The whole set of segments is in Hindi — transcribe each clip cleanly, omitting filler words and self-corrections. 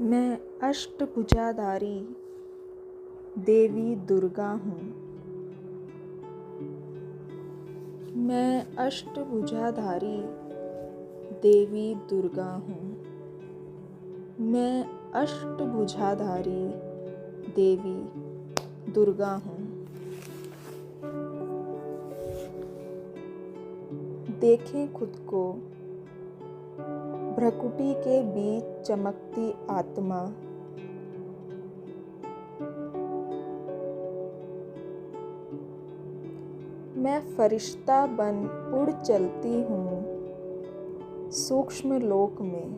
मैं अष्टभुजाधारी देवी दुर्गा हूँ। मैं अष्टभुजाधारी देवी दुर्गा हूँ। मैं अष्टभुजाधारी देवी दुर्गा हूँ। देखें खुद को भ्रकुटी के बीच चमकती आत्मा। मैं फरिश्ता बन उड़ चलती हूँ सूक्ष्म लोक में।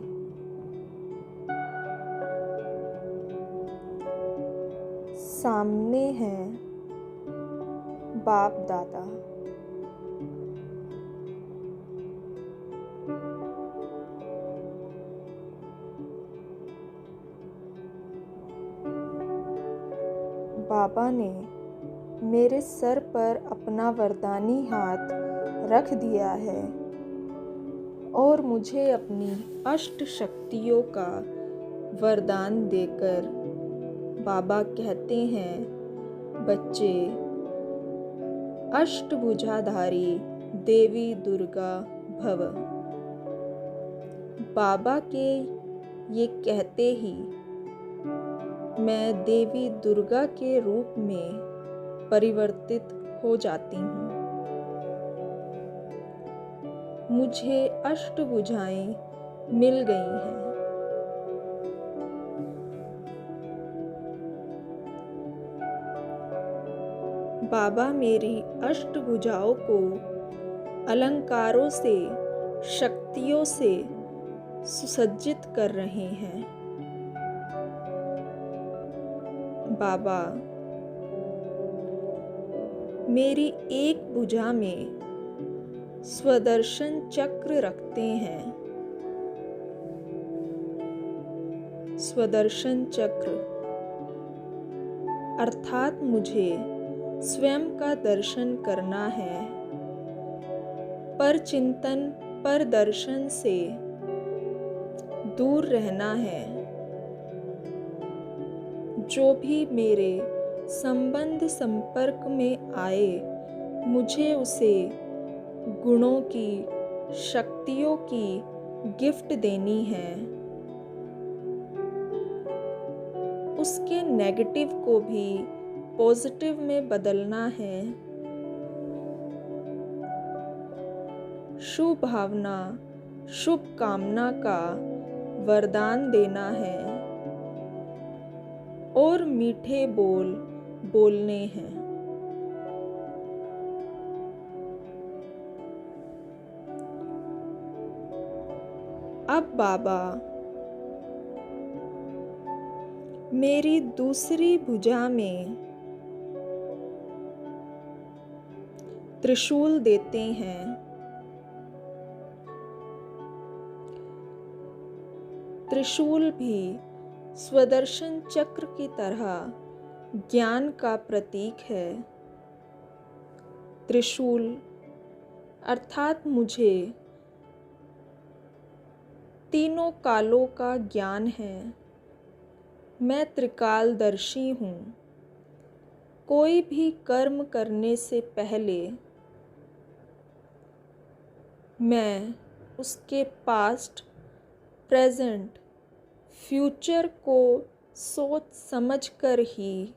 सामने हैं बाप दादा। बाबा ने मेरे सर पर अपना वरदानी हाथ रख दिया है और मुझे अपनी अष्ट शक्तियों का वरदान देकर बाबा कहते हैं, बच्चे, अष्टभुजाधारी देवी दुर्गा भव। बाबा के ये कहते ही मैं देवी दुर्गा के रूप में परिवर्तित हो जाती हूँ। मुझे अष्टभुजाएं मिल गई हैं। बाबा मेरी अष्टभुजाओं को अलंकारों से, शक्तियों से सुसज्जित कर रहे हैं। बाबा मेरी एक भुजा में स्वदर्शन चक्र रखते हैं। स्वदर्शन चक्र अर्थात मुझे स्वयं का दर्शन करना है। पर चिंतन, पर दर्शन से दूर रहना है। जो भी मेरे संबंध संपर्क में आए, मुझे उसे गुणों की, शक्तियों की गिफ्ट देनी है। उसके नेगेटिव को भी पॉजिटिव में बदलना है। शुभ भावना, शुभ कामना का वरदान देना है और मीठे बोल बोलने हैं। अब बाबा मेरी दूसरी भुजा में त्रिशूल देते हैं। त्रिशूल भी स्वदर्शन चक्र की तरह ज्ञान का प्रतीक है। त्रिशूल अर्थात मुझे तीनों कालों का ज्ञान है। मैं त्रिकालदर्शी हूँ। कोई भी कर्म करने से पहले मैं उसके पास्ट, प्रेजेंट, फ्यूचर को सोच समझ कर ही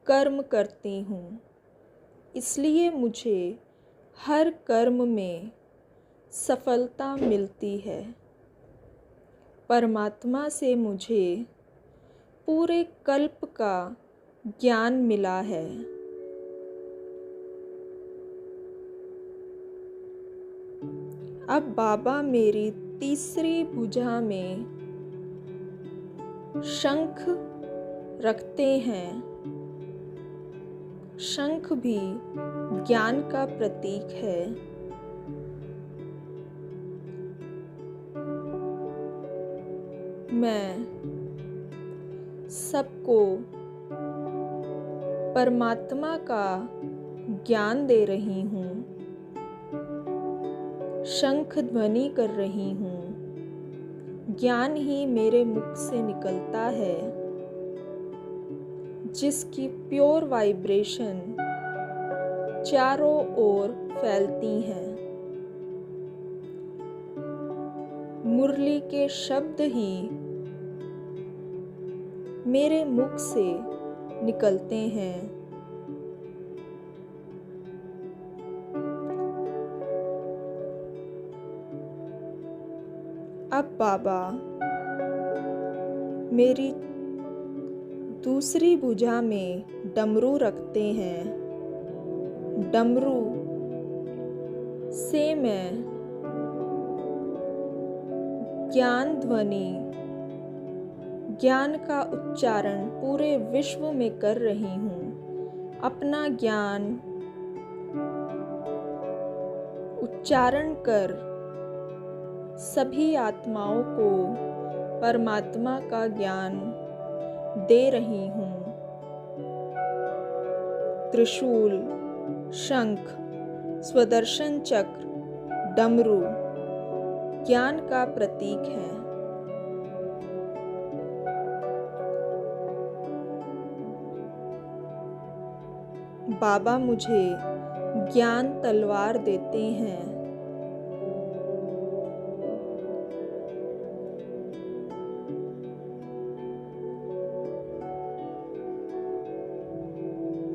कर्म करती हूँ। इसलिए मुझे हर कर्म में सफलता मिलती है। परमात्मा से मुझे पूरे कल्प का ज्ञान मिला है। अब बाबा मेरी तीसरी भुजा में शंख रखते हैं। शंख भी ज्ञान का प्रतीक है। मैं सबको परमात्मा का ज्ञान दे रही हूँ। शंख ध्वनि कर रही हूँ। ज्ञान ही मेरे मुख से निकलता है, जिसकी प्योर वाइब्रेशन चारों ओर फैलती हैं। मुरली के शब्द ही मेरे मुख से निकलते हैं। अब बाबा मेरी दूसरी भुजा में डमरू रखते हैं। डमरू से मैं ज्ञान ध्वनि, ज्ञान का उच्चारण पूरे विश्व में कर रही हूँ। अपना ज्ञान उच्चारण कर सभी आत्माओं को परमात्मा का ज्ञान दे रही हूँ। त्रिशूल, शंख, स्वदर्शन चक्र, डमरू ज्ञान का प्रतीक है। बाबा मुझे ज्ञान तलवार देते हैं।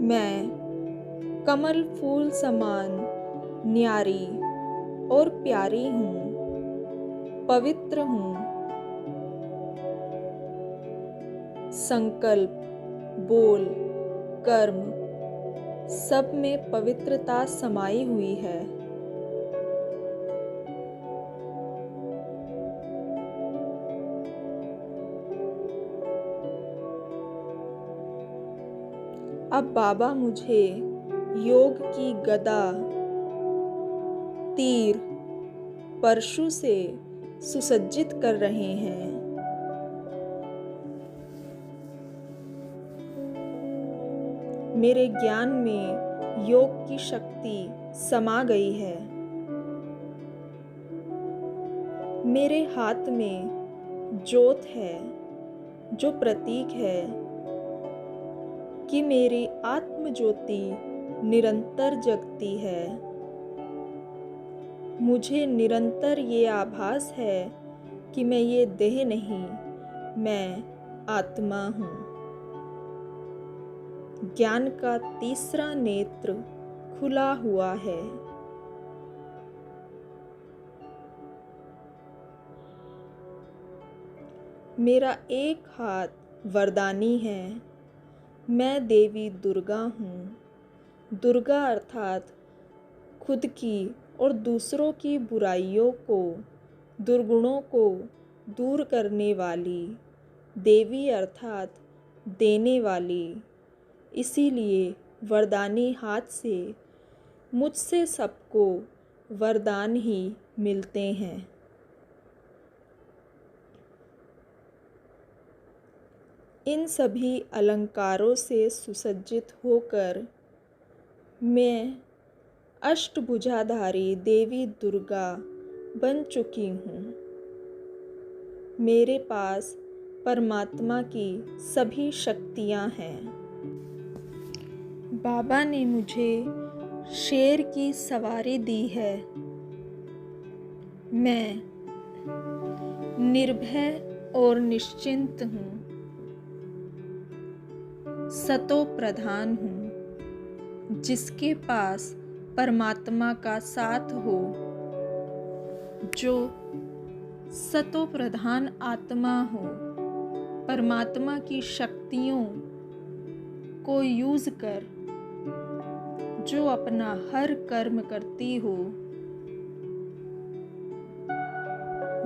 मैं कमल फूल समान न्यारी और प्यारी हूँ, पवित्र हूँ। संकल्प, बोल, कर्म सब में पवित्रता समाई हुई है। अब बाबा मुझे योग की गदा, तीर, परशु से सुसज्जित कर रहे हैं। मेरे ज्ञान में योग की शक्ति समा गई है। मेरे हाथ में ज्योत है, जो प्रतीक है कि मेरी आत्म ज्योति निरंतर जगती है। मुझे निरंतर ये आभास है कि मैं ये देह नहीं, मैं आत्मा हूँ। ज्ञान का तीसरा नेत्र खुला हुआ है। मेरा एक हाथ वरदानी है। मैं देवी दुर्गा हूँ। दुर्गा अर्थात खुद की और दूसरों की बुराइयों को, दुर्गुणों को दूर करने वाली, देवी अर्थात देने वाली। इसीलिए वरदानी हाथ से मुझसे सबको वरदान ही मिलते हैं। इन सभी अलंकारों से सुसज्जित होकर मैं अष्टभुजाधारी देवी दुर्गा बन चुकी हूँ। मेरे पास परमात्मा की सभी शक्तियाँ हैं। बाबा ने मुझे शेर की सवारी दी है। मैं निर्भय और निश्चिंत हूँ। सतो प्रधान हूँ, जिसके पास परमात्मा का साथ हो। जो सतो प्रधान आत्मा हो, परमात्मा की शक्तियों को यूज कर जो अपना हर कर्म करती हो,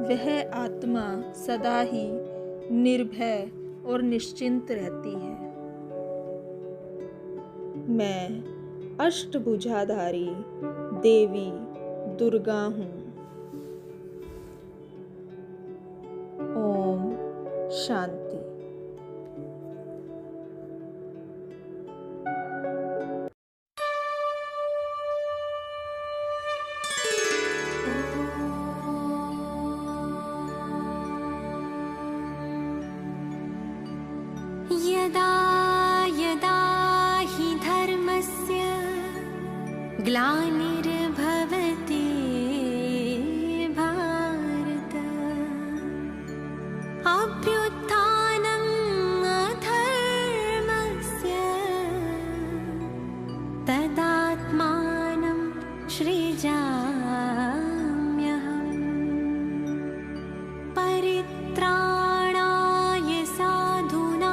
वह आत्मा सदा ही निर्भय और निश्चिंत रहती है। मैं अष्टभुजाधारी देवी दुर्गा हूँ। ओम शांति। यदा यदा हि धर्मस्य ग्लानिर्भवति भारत, अभ्युत्थानम् अधर्मस्य तदात्मानं सृजाम्यहम्।